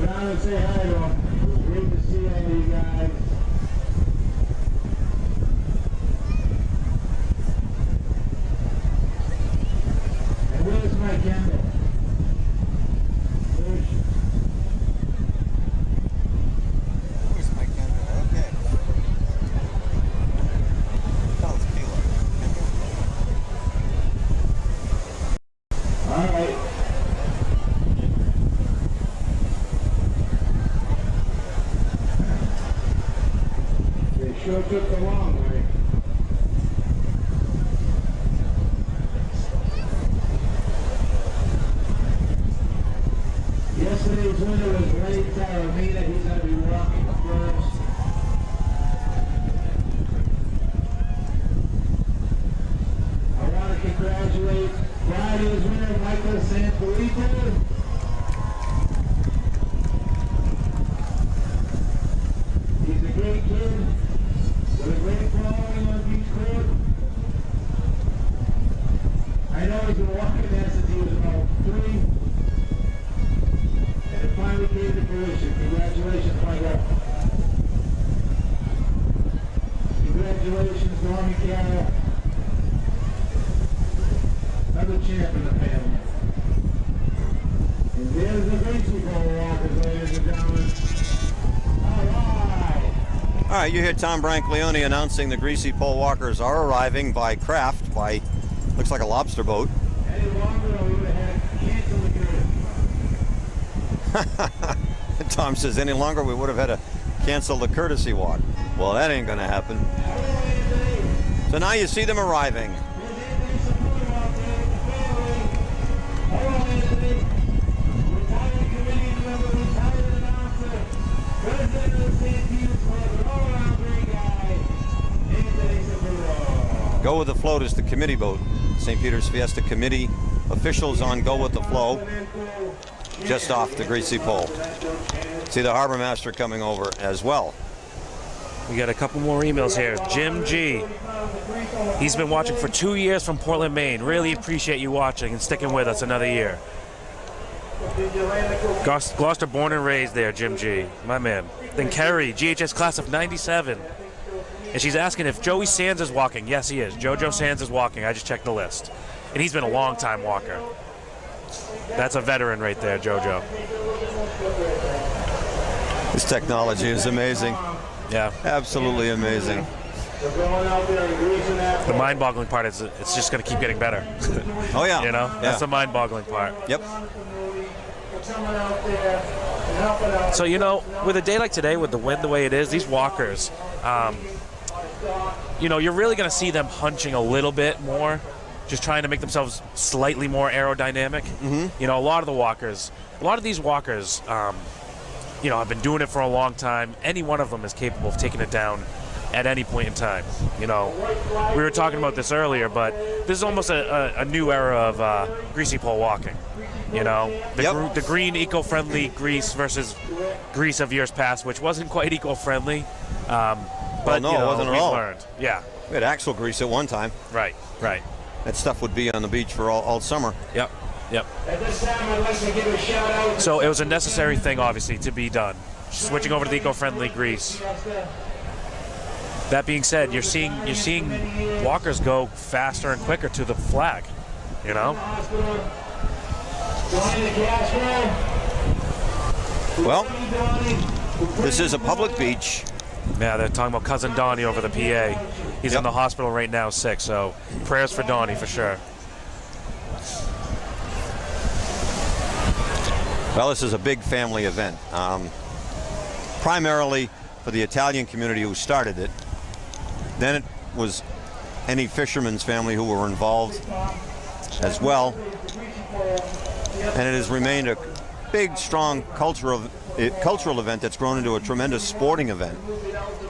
Go down and say hi to them. Great to see all you guys. And where's my candle? Where's she? Where's my camera? Okay. Oh, it's Kayla. All right. They sure took the long way. Yesterday's winner was Ray Taramina. He's going to be walking first. I want to congratulate Friday's winner, Michael Sanfilippo. He's a great kid with a great following on Beach Court. I know he's been walking there since he was about 3. And it finally came to fruition. Congratulations, Michael. Congratulations, Donnie Carroll. Another champ in the family. And there's the baseball walkers, ladies and gentlemen. All right. All right, you hear Tom Brancaleone announcing the Greasy Pole Walkers are arriving by craft, by, looks like a lobster boat. Any longer, we would have had canceled the courtesy. Tom says any longer we would have had to cancel the courtesy walk. Well, that ain't gonna happen. So now you see them arriving. Go with the Float is the committee boat. St. Peter's Fiesta Committee officials on Go with the Flow, just off the Greasy Pole. See the harbor master coming over as well. We got a couple more emails here. Jim G. He's been watching for 2 years from Portland, Maine. Really appreciate you watching and sticking with us another year. Gloucester born and raised there, Jim G. My man. Then Kerry, GHS class of 97. And she's asking if Joey Sands is walking. Yes, he is. JoJo Sands is walking. I just checked the list. And he's been a long-time walker. That's a veteran right there, JoJo. This technology is amazing. Yeah. Absolutely amazing. The mind-boggling part is it's just going to keep getting better. Oh, yeah. You know? Yeah. That's the mind-boggling part. Yep. So, you know, with a day like today, with the wind the way it is, these walkers, you know, you're really going to see them hunching a little bit more, just trying to make themselves slightly more aerodynamic. You know, a lot of these walkers, you know, have been doing it for a long time. Any one of them is capable of taking it down at any point in time. You know, we were talking about this earlier, but this is almost a new era of greasy pole walking. You know, the green eco-friendly grease versus grease of years past, which wasn't quite eco-friendly. But no, you know, it wasn't at all. learned. Yeah. We had axle grease at one time. Right. That stuff would be on the beach for all summer. Yep. At this time, I'd like to give a shout out. So it was a necessary thing, obviously, to be done. Switching over to the eco-friendly grease. That being said, you're seeing walkers go faster and quicker to the flag. You know. Well, this is a public beach. Yeah, they're talking about cousin Donnie over the PA. He's in the hospital right now, sick. So prayers for Donnie for sure. Well, this is a big family event, primarily for the Italian community who started it. Then it was any fisherman's family who were involved as well. And it has remained a big, strong cultural event that's grown into a tremendous sporting event.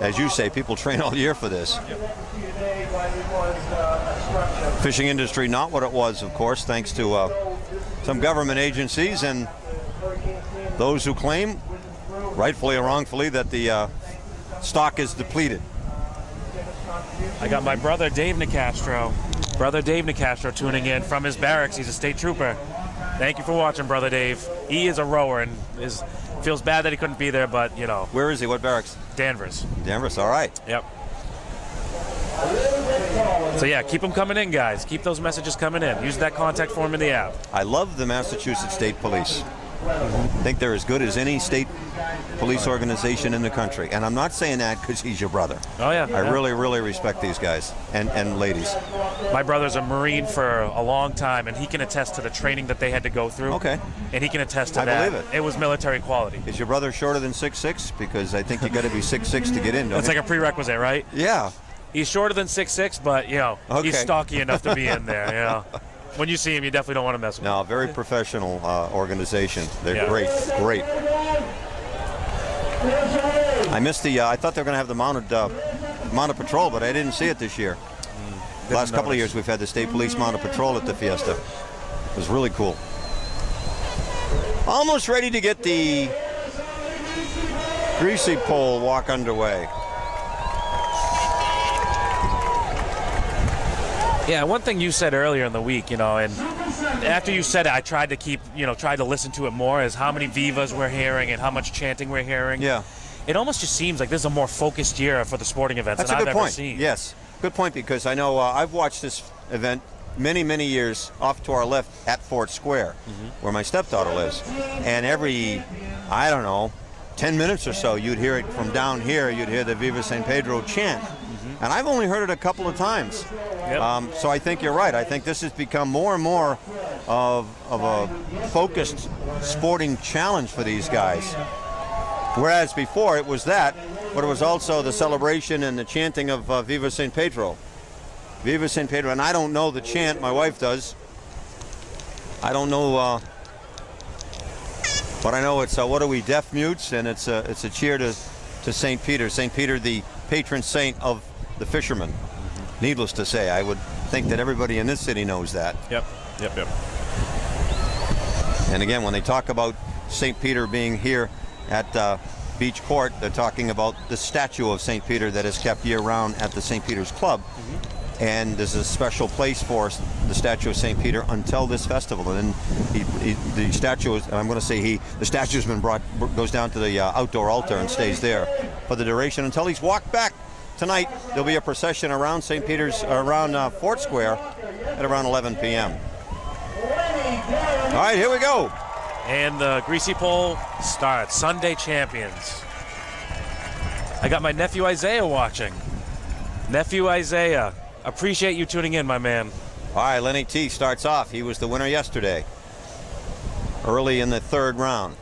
As you say, people train all year for this. Fishing industry, not what it was, of course, thanks to some government agencies and those who claim, rightfully or wrongfully, that the stock is depleted. I got my brother Dave Nicastro. Tuning in from his barracks. He's a state trooper. Thank you for watching, Brother Dave. He is a rower and is Feels bad that he couldn't be there, but, you know, Where is he? What barracks? Danvers. Danvers. All right. Yep. So, yeah, keep them coming in, guys. Keep those messages coming in. Use that contact form in the app. I love the Massachusetts State Police. I think they're as good as any state police organization in the country. And I'm not saying that because he's your brother. Oh, yeah. I really, really respect these guys and ladies. My brother's a Marine for a long time, and he can attest to the training that they had to go through. Okay. And he can attest to I that. believe it. It was military quality. Is your brother shorter than 6'6"? Because I think you got to be 6'6" to get in, don't That's you? like a prerequisite, right? Yeah. He's shorter than 6'6", but, you know, Okay. he's stocky enough to be in there, you know. When you see him, you definitely don't want to mess with him. No, very professional organization. They're Yeah. great. I missed the. I thought they were going to have the mounted patrol, but I didn't see it this year. The last couple of years, we've had the state police mounted patrol at the Fiesta. It was really cool. Almost ready to get the greasy pole walk underway. Yeah, one thing you said earlier in the week, you know, and after you said it, I tried to tried to listen to it more, is how many vivas we're hearing and how much chanting we're hearing. Yeah. It almost just seems like this is a more focused year for the sporting events That's than a I've good ever point. seen. Yes, good point, because I know I've watched this event many years off to our left at Fort Square, where my stepdaughter lives. And every, I don't know, 10 minutes or so, you'd hear it from down here, you'd hear the Viva San Pedro chant. And I've only heard it a couple of times. Yep. So I think you're right. I think this has become more and more of a focused sporting challenge for these guys. Whereas before it was that, but it was also the celebration and the chanting of Viva San Pedro. Viva San Pedro. And I don't know the chant, my wife does. I don't know, but I know it's, what are we, deaf mutes? And it's a cheer to St. Peter. St. Peter, the patron saint of the fishermen. Needless to say, I would think that everybody in this city knows that. Yep. And again, when they talk about St. Peter being here at Beach Court, they're talking about the statue of St. Peter that is kept year-round at the St. Peter's Club. And there's a special place for the statue of St. Peter until this festival. And then the statue is, I'm going to say the statue's been goes down to the outdoor altar and stays there for the duration until he's walked back. Tonight, there'll be a procession around St. Peter's, around Fort Square at around 11 p.m. All right, here we go. And the greasy pole starts. Sunday champions. I got my nephew Isaiah watching. Nephew Isaiah, appreciate you tuning in, my man. All right, Lenny T starts off. He was the winner yesterday, early in the third round.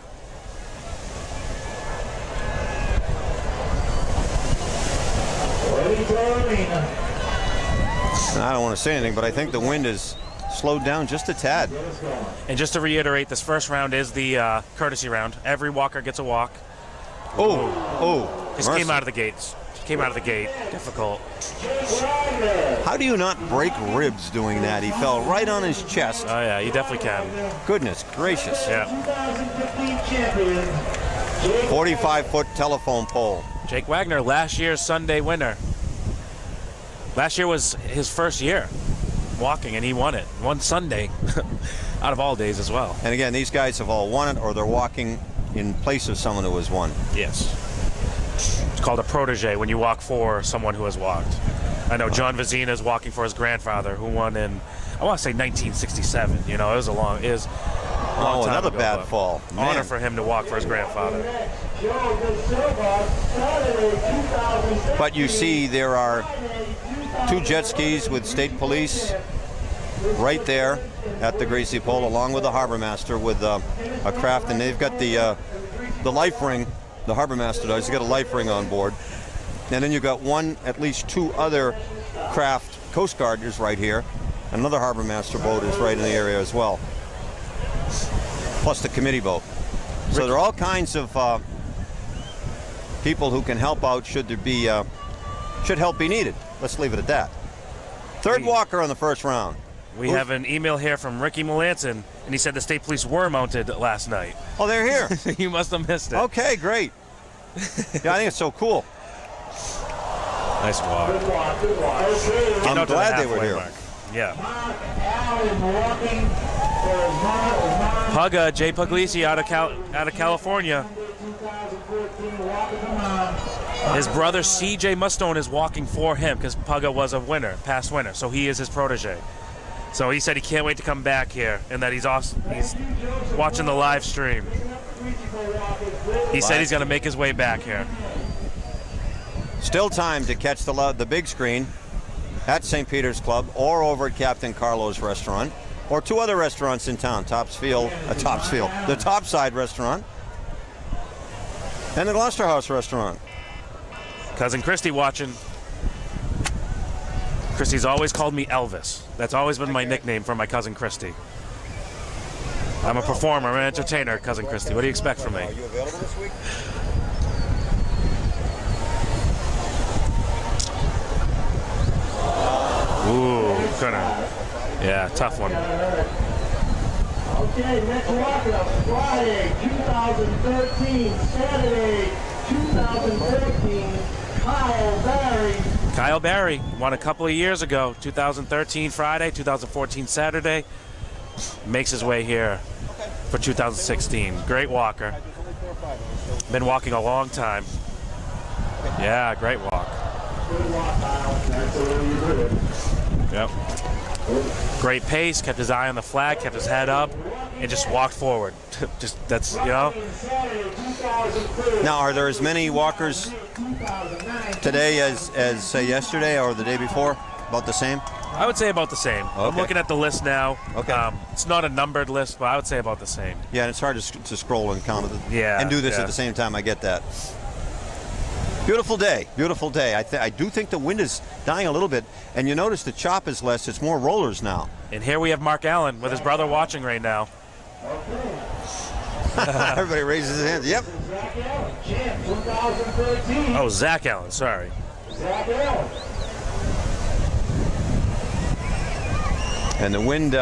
I don't want to say anything, but I think the wind is slowed down just a tad. And just to reiterate, this first round is the courtesy round. Every walker gets a walk. Just mercy. came out of the gates. Came out of the gate. Difficult. How do you not break ribs doing that? He fell right on his chest. Oh, yeah, you definitely can. Goodness gracious. Yeah. 45-foot telephone pole. Jake Wagner, last year's Sunday winner. Last year was his first year walking, and he won it. One Sunday out of all days as well. And again, these guys have all won it, or they're walking in place of someone who has won. Yes. It's called a protege when you walk for someone who has walked. I know John Vizina is walking for his grandfather, who won in, I want to say 1967. You know, it was a long time another ago, bad but fall. Honor Man. for him to walk for his grandfather. But you see, there are 2 jet skis with state police right there at the Greasy Pole, along with the harbor master with a craft, and they've got the life ring. The harbor master does. He's got a life ring on board, and then you've got at least 2 other craft. Coast Guard is right here. Another harbor master boat is right in the area as well, plus the committee boat. So there are all kinds of people who can help out should help be needed. Let's leave it at that. Third walker on the first round. We have an email here from Ricky Melanson, and he said the state police were mounted last night. Oh, they're here. You must have missed it. Okay, great. Yeah, I think it's so cool. Nice walk. I'm glad they were here. Yeah. Pugga, Jay Puglisi out of California. 2014 Walk of the Mom. His brother C.J. Mustone is walking for him because Pugga was a winner, past winner, so he is his protege. So he said he can't wait to come back here and that he's watching the live stream. He said he's going to make his way back here. Still time to catch the big screen at St. Peter's Club or over at Captain Carlo's restaurant or 2 other restaurants in town, the Topside restaurant and the Gloucester House restaurant. Cousin Christy watching. Christy's always called me Elvis. That's always been my nickname for my cousin Christy. I'm a performer, I'm an entertainer, cousin Christy. What do you expect from me? Are you available this week? Ooh, gonna. Yeah, tough one. Okay, next walk-up, Friday, 2013, Saturday, 2013, Kyle Barry. Kyle Barry won a couple of years ago, 2013 Friday, 2014 Saturday. Makes his way here for 2016. Great walker. Been walking a long time. Yeah, great walk. Yep. Great pace, kept his eye on the flag, kept his head up, and just walked forward. That's, you know. Now, are there as many walkers today as say yesterday or the day before? About the same? I would say about the same. I'm Okay. looking at the list now. Okay. It's not a numbered list, but I would say about the same. Yeah, and it's hard to scroll and count it. Yeah, and do this yeah. at the same time. I get that. Beautiful day. Beautiful day. I do think the wind is dying a little bit, and you notice the chop is less. It's more rollers now. And here we have Mark Allen with his brother watching right now. Everybody raises his hands. Yep. Zach Allen, champ, 2013. Oh, Zach Allen, sorry. Zach Allen. And the wind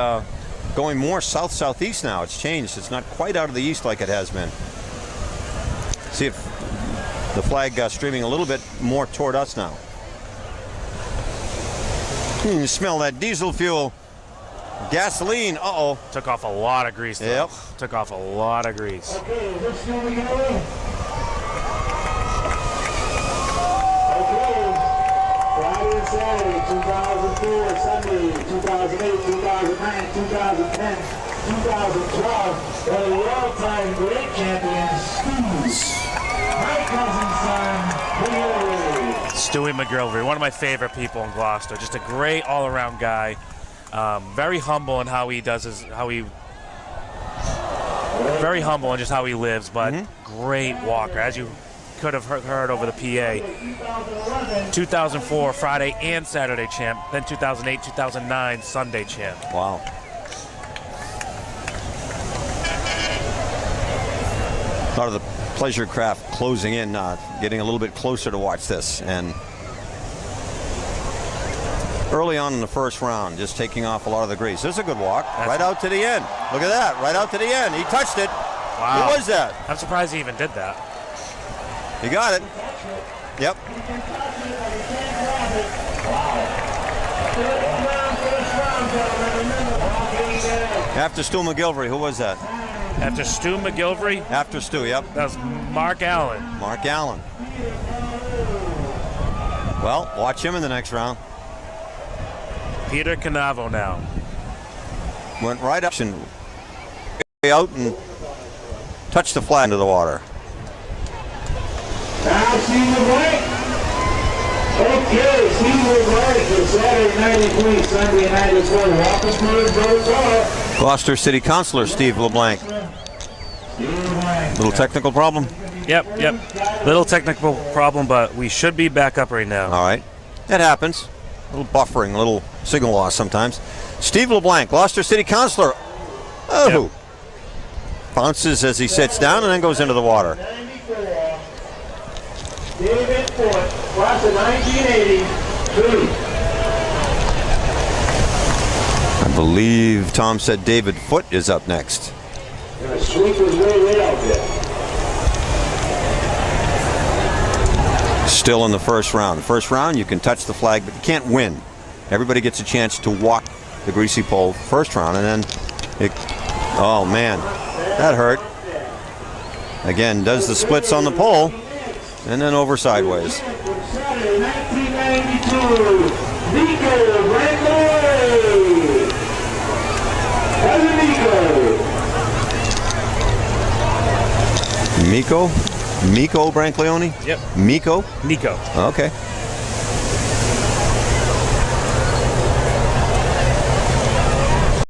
going more south-southeast now. It's changed. It's not quite out of the east like it has been. See if the flag streaming a little bit more toward us now. You smell that diesel fuel. Gasoline. Uh-oh. Took off a lot of grease, though. Yep. Took off a lot of grease. Okay, is this still beginning? Okay, Friday and Saturday, 2004, Sunday, 2008, 2009, 2010, 2012, one of the all-time great champions, my cousin's son, Billy. Stewie McGilvery, one of my favorite people in Gloucester. Just a great all-around guy. Very humble in how he does very humble in just how he lives, but great walker, as you could have heard over the PA. 2004 Friday and Saturday champ, then 2008, 2009 Sunday champ. Wow. A lot of the pleasure craft closing in, getting a little bit closer to watch this. And early on in the first round, just taking off a lot of the grease. This is a good walk. Right out to the end. Look at that. Right out to the end. He touched it. Wow. Who was that? I'm surprised he even did that. He got it. Yep. After Stu McGilvery, who was that? After Stu McGilvery, After Stu, yep. that was Mark Allen. Mark Allen. Well, watch him in the next round. Peter Canavo now. Went right up and out and touched the flag into the water. Now Steve LeBlanc. Okay, Steve LeBlanc for Saturday 93, Sunday 94. Walkersburg, Brother. Gloucester City Councilor Steve LeBlanc. Little technical problem? Yep. Little technical problem, but we should be back up right now. All right. It happens. A little buffering, a little signal loss sometimes. Steve LeBlanc, Gloucester City Councilor. Oh. Yep. Bounces as he sits down and then goes into the water. 94. David Foote, class of 1982. I believe Tom said David Foote is up next. Gonna sweep his way out there. Still in the first round. The first round, you can touch the flag, but you can't win. Everybody gets a chance to walk the greasy pole first round, and then it, oh man, that hurt. Again, does the splits on the pole and then over sideways. Saturday, 1992, Nico Brandley. Nico. Miko Brancaleone? Yep. Miko? Nico. Okay.